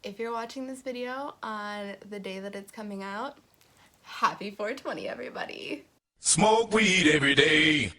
If you're watching this video on the day that it's coming out, happy 420, everybody. Smoke weed every day.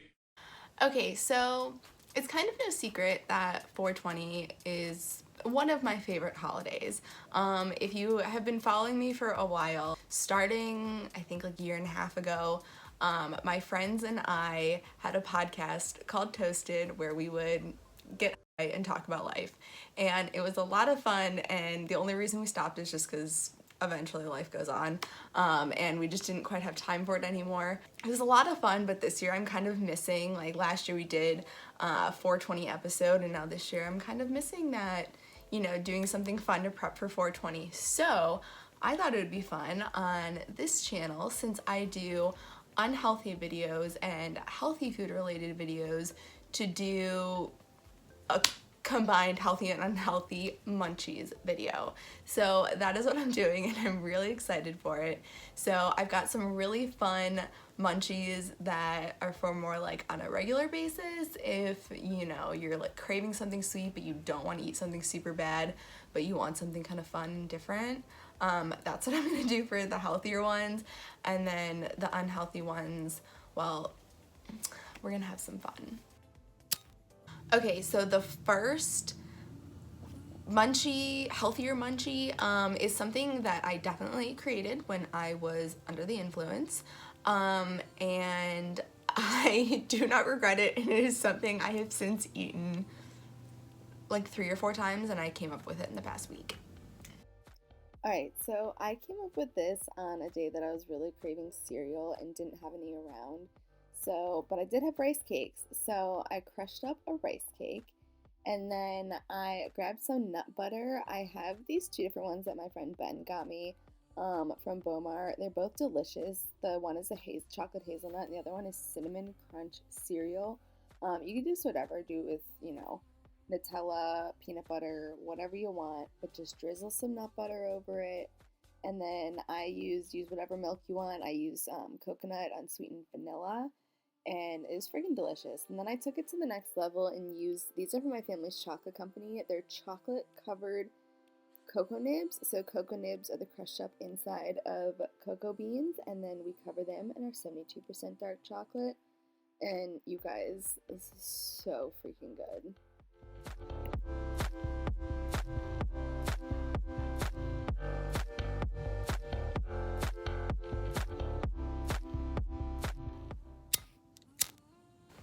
Okay, so it's kind of no secret that 420 is one of my favorite holidays. If you have been following me for a while, starting I think like a year and a half ago, my friends and I had a podcast called Toasted where we would get high and talk about life. And it was a lot of fun, and the only reason we stopped is just because eventually life goes on, and we just didn't quite have time for it anymore. It was a lot of fun, but this year I'm kind of missing, like last year we did a 420 episode, and now this year I'm kind of missing that, you know, doing something fun to prep for 420. So I thought it would be fun on this channel, since I do unhealthy videos and healthy food related videos, to do a combined healthy and unhealthy munchies video. So that is what I'm doing, and I'm really excited for it. So I've got some really fun munchies that are for more like on a regular basis, if you know you're like craving something sweet but you don't want to eat something super bad but you want something kind of fun and different. That's what I'm gonna do for the healthier ones, and then the unhealthy ones, well, we're gonna have some fun. Okay, so the first munchie, healthier munchie, is something that I definitely created when I was under the influence, and I do not regret it, and it is something I have since eaten like 3 or 4 times, and I came up with it in the past week. Alright, so I came up with this on a day that I was really craving cereal and didn't have any around. But I did have rice cakes, so I crushed up a rice cake, and then I grabbed some nut butter. I have these 2 different ones that my friend Ben got me from Bomar. They're both delicious. The one is a chocolate hazelnut, and the other one is cinnamon crunch cereal. You can do whatever, do with, you know, Nutella, peanut butter, whatever you want, but just drizzle some nut butter over it. And then I use whatever milk you want. I use coconut, unsweetened vanilla, and it was freaking delicious. And then I took it to the next level and used, these are from my family's chocolate company. They're chocolate covered cocoa nibs. So cocoa nibs are the crushed up inside of cocoa beans, and then we cover them in our 72% dark chocolate. And you guys, this is so freaking good.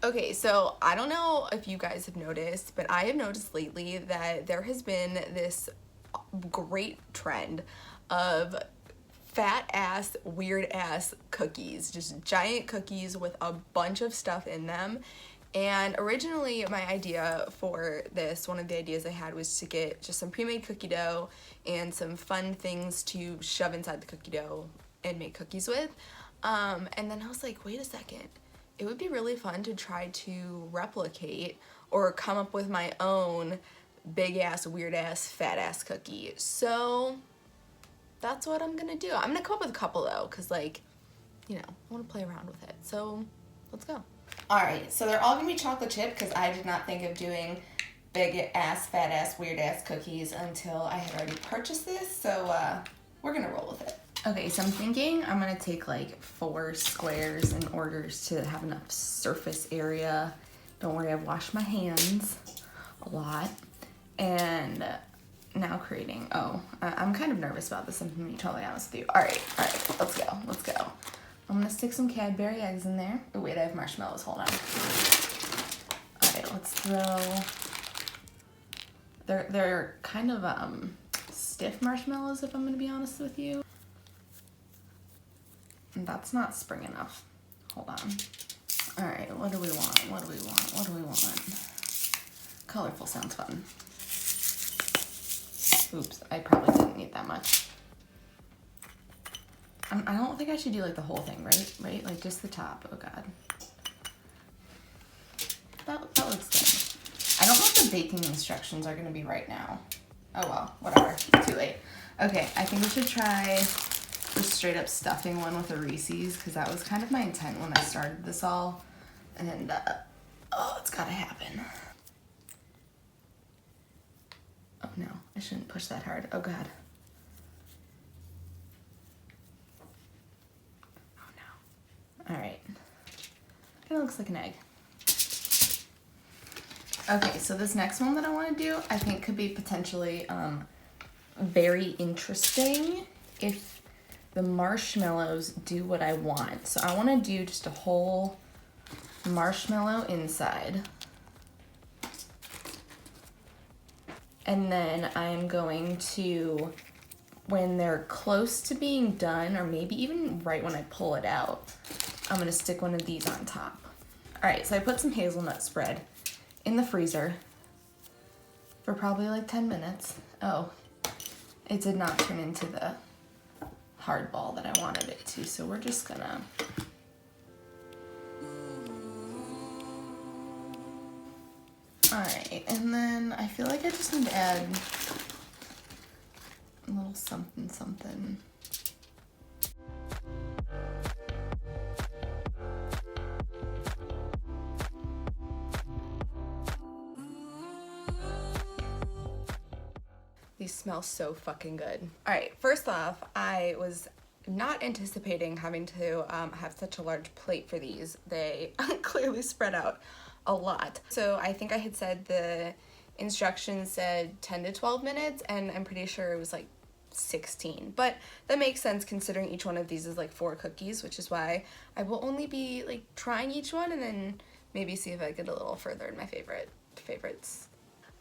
Okay, so I don't know if you guys have noticed, but I have noticed lately that there has been this great trend of fat ass, weird ass cookies, just giant cookies with a bunch of stuff in them. And originally my idea for this, one of the ideas I had, was to get just some pre-made cookie dough and some fun things to shove inside the cookie dough and make cookies with. And then I was like, wait a second. It would be really fun to try to replicate or come up with my own big ass, weird ass, fat ass cookie. So that's what I'm gonna do. I'm gonna come up with a couple though, cause like, you know, I wanna play around with it. So let's go. All right, so they're all gonna be chocolate chip, cause I did not think of doing big ass, fat ass, weird ass cookies until I had already purchased this. So we're gonna roll with it. Okay, so I'm thinking I'm gonna take like 4 squares in order to have enough surface area. Don't worry, I've washed my hands a lot. And now creating, I'm kind of nervous about this, I'm gonna be totally honest with you. All right, let's go. I'm gonna stick some Cadbury eggs in there. Oh wait, I have marshmallows, hold on. All right, let's throw, they're kind of stiff marshmallows, if I'm gonna be honest with you. That's not spring enough. Hold on. All right, what do we want? Colorful sounds fun. Oops, I probably didn't need that much. I don't think I should do like the whole thing, right? Like just the top. Oh God. That looks good. I don't know what the baking instructions are gonna be right now. Oh well, whatever. Too late. Okay, I think we should try the straight up stuffing one with a Reese's, because that was kind of my intent when I started this all, and it's gotta happen. Oh no, I shouldn't push that hard. Oh God. Oh no. All right. Kind of looks like an egg. Okay, so this next one that I want to do, I think could be potentially very interesting if the marshmallows do what I want. So I want to do just a whole marshmallow inside. And then I'm going to, when they're close to being done, or maybe even right when I pull it out, I'm gonna stick one of these on top. All right, so I put some hazelnut spread in the freezer for probably like 10 minutes. Oh, it did not turn into the hard ball that I wanted it to, so we're just gonna all right, and then I feel like I just need to add a little something something. These smell so fucking good. All right, first off, I was not anticipating having to have such a large plate for these. They clearly spread out a lot. So I think I had said the instructions said 10 to 12 minutes, and I'm pretty sure it was like 16. But that makes sense considering each one of these is like 4 cookies, which is why I will only be like trying each one and then maybe see if I get a little further in my favorites.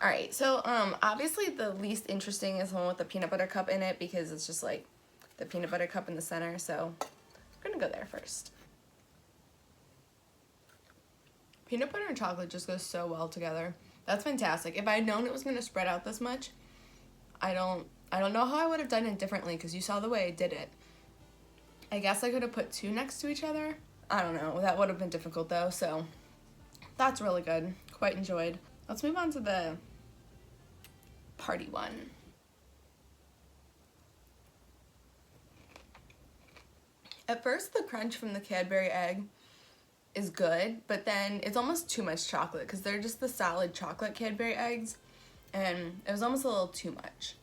All right, so obviously the least interesting is the one with the peanut butter cup in it because it's just like the peanut butter cup in the center, so I'm gonna go there first. Peanut butter and chocolate just goes so well together. That's fantastic. If I had known it was gonna spread out this much, I don't know how I would have done it differently because you saw the way I did it. I guess I could have put 2 next to each other. I don't know, that would have been difficult though, so that's really good. Quite enjoyed. Let's move on to the party one. At first, the crunch from the Cadbury egg is good, but then it's almost too much chocolate because they're just the solid chocolate Cadbury eggs, and it was almost a little too much.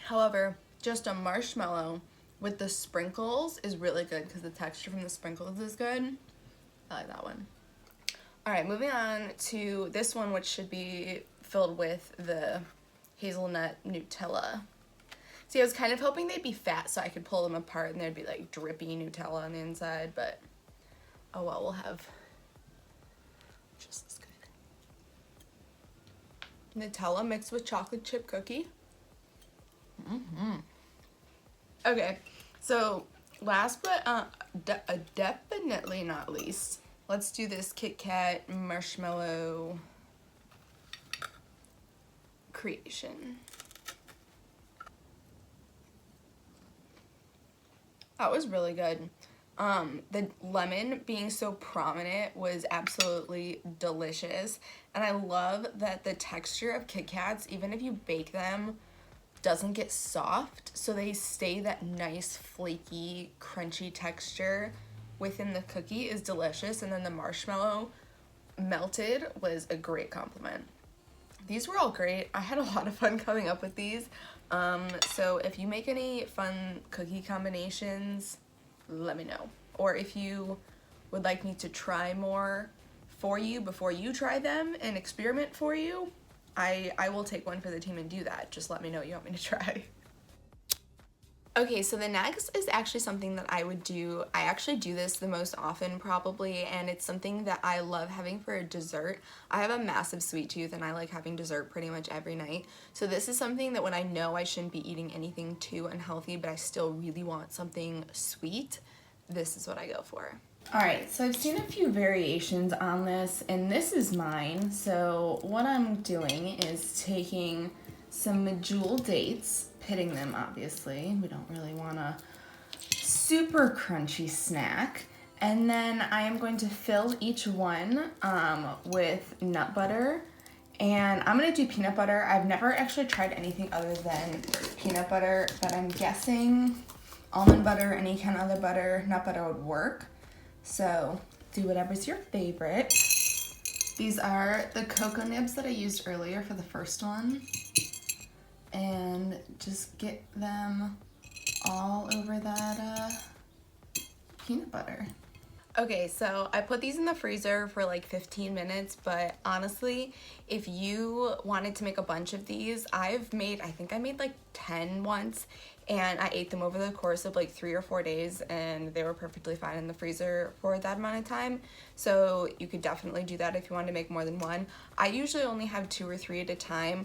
However, just a marshmallow with the sprinkles is really good because the texture from the sprinkles is good. I like that one. All right, moving on to this one, which should be filled with the hazelnut Nutella. See, I was kind of hoping they'd be fat so I could pull them apart and there'd be like drippy Nutella on the inside, but oh well, we'll have just as good. Nutella mixed with chocolate chip cookie. Okay, so last but definitely not least, let's do this Kit Kat marshmallow creation. That was really good. The lemon being so prominent was absolutely delicious. And I love that the texture of Kit Kats, even if you bake them, doesn't get soft. So they stay that nice, flaky, crunchy texture within the cookie is delicious. And then the marshmallow melted was a great compliment. These were all great. I had a lot of fun coming up with these. So if you make any fun cookie combinations, let me know. Or if you would like me to try more for you before you try them and experiment for you, I will take one for the team and do that. Just let me know what you want me to try. Okay, so the next is actually something that I would do. I actually do this the most often probably, and it's something that I love having for a dessert. I have a massive sweet tooth and I like having dessert pretty much every night. So this is something that when I know I shouldn't be eating anything too unhealthy, but I still really want something sweet, this is what I go for. All right, so I've seen a few variations on this, and this is mine. So what I'm doing is taking some medjool dates, pitting them obviously. We don't really want a super crunchy snack. And then I am going to fill each one with nut butter. And I'm gonna do peanut butter. I've never actually tried anything other than peanut butter, but I'm guessing almond butter, any kind of other butter, nut butter would work. So do whatever's your favorite. These are the cocoa nibs that I used earlier for the first one. and just get them all over that peanut butter. Okay, so I put these in the freezer for like 15 minutes, but honestly, if you wanted to make a bunch of these, I think I made like 10 once, and I ate them over the course of like 3 or 4 days, and they were perfectly fine in the freezer for that amount of time. So you could definitely do that if you wanted to make more than one. I usually only have 2 or 3 at a time,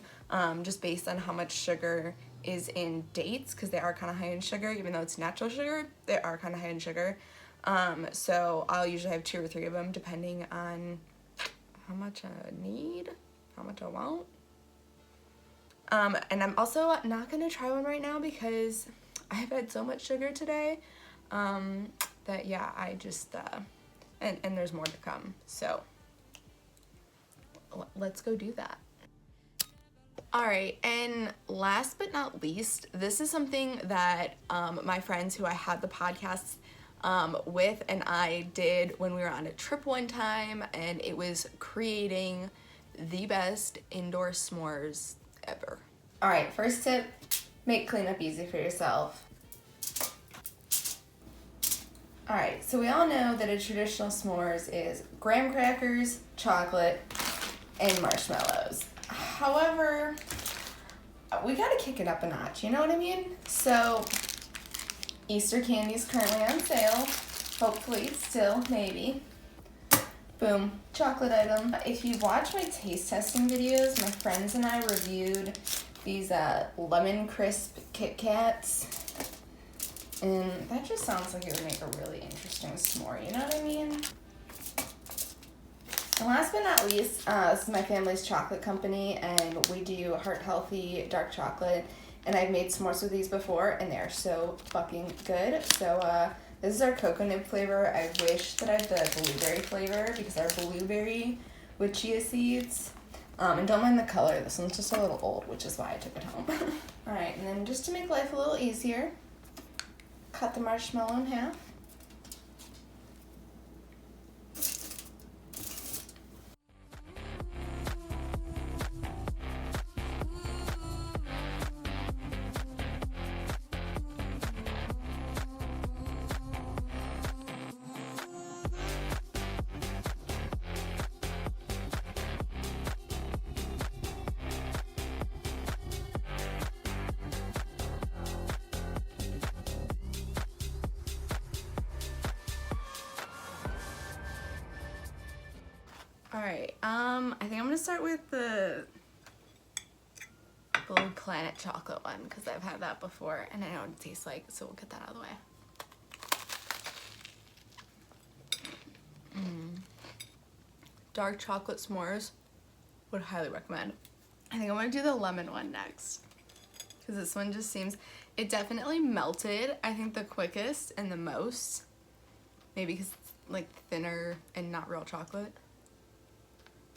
just based on how much sugar is in dates, because they are kind of high in sugar. Even though it's natural sugar, they are kind of high in sugar. So I'll usually have 2 or 3 of them depending on how much I need, how much I want. And I'm also not gonna try one right now because I've had so much sugar today, that yeah, I just, and there's more to come. So let's go do that. Alright, and last but not least, this is something that my friends who I had the podcasts with and I did when we were on a trip one time, and it was creating the best indoor s'mores ever. Alright, first tip, make cleanup easy for yourself. Alright, so we all know that a traditional s'mores is graham crackers, chocolate, and marshmallows. However, we gotta kick it up a notch, you know what I mean? So Easter candy is currently on sale. Hopefully, still, maybe. Boom, chocolate item. If you watch my taste testing videos, my friends and I reviewed these lemon crisp Kit Kats. And that just sounds like it would make a really interesting s'more, you know what I mean? And last but not least, this is my family's chocolate company, and we do heart healthy dark chocolate. And I've made s'mores with these before, and they're so fucking good. So this is our cocoa nib flavor. I wish that I had the blueberry flavor, because our blueberry with chia seeds. And don't mind the color. This one's just a little old, which is why I took it home. Alright, and then just to make life a little easier, cut the marshmallow in half. Alright, I think I'm gonna start with the Blue Planet chocolate one, because I've had that before and I know what it tastes like, so we'll get that out of the way. Dark chocolate s'mores, would highly recommend. I think I'm gonna do the lemon one next, because this one just seems, it definitely melted, I think, the quickest and the most. Maybe because it's like thinner and not real chocolate.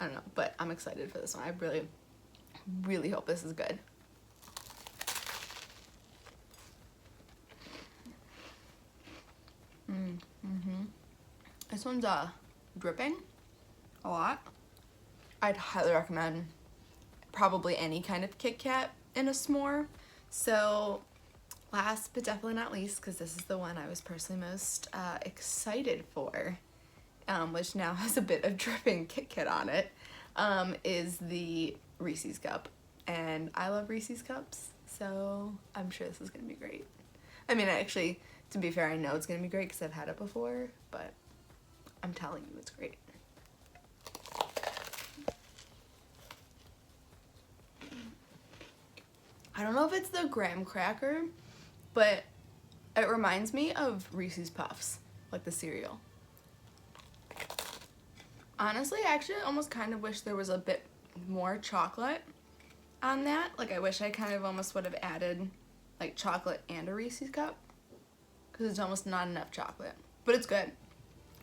I don't know, but I'm excited for this one. I really, really hope this is good. This one's dripping a lot. I'd highly recommend probably any kind of Kit Kat in a s'more. So last but definitely not least, because this is the one I was personally most excited for, which now has a bit of dripping Kit Kat on it, is the Reese's cup. And I love Reese's cups, so I'm sure this is gonna be great. I mean, actually, to be fair, I know it's gonna be great because I've had it before, but I'm telling you, it's great. I don't know if it's the graham cracker, but it reminds me of Reese's Puffs, like the cereal. Honestly, I actually almost kind of wish there was a bit more chocolate on that. Like, I wish I kind of almost would have added like chocolate and a Reese's cup, because it's almost not enough chocolate, but it's good.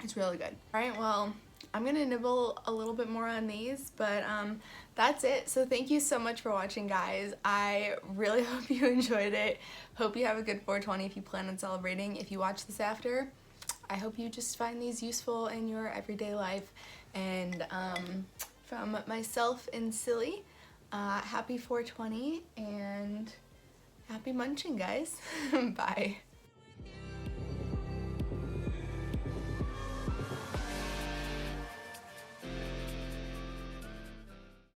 It's really good. All right, well, I'm gonna nibble a little bit more on these, but that's it. So thank you so much for watching, guys. I really hope you enjoyed it. Hope you have a good 420 if you plan on celebrating. If you watch this after, I hope you just find these useful in your everyday life. And from myself and Silly, Happy 420 and happy munching, guys. Bye.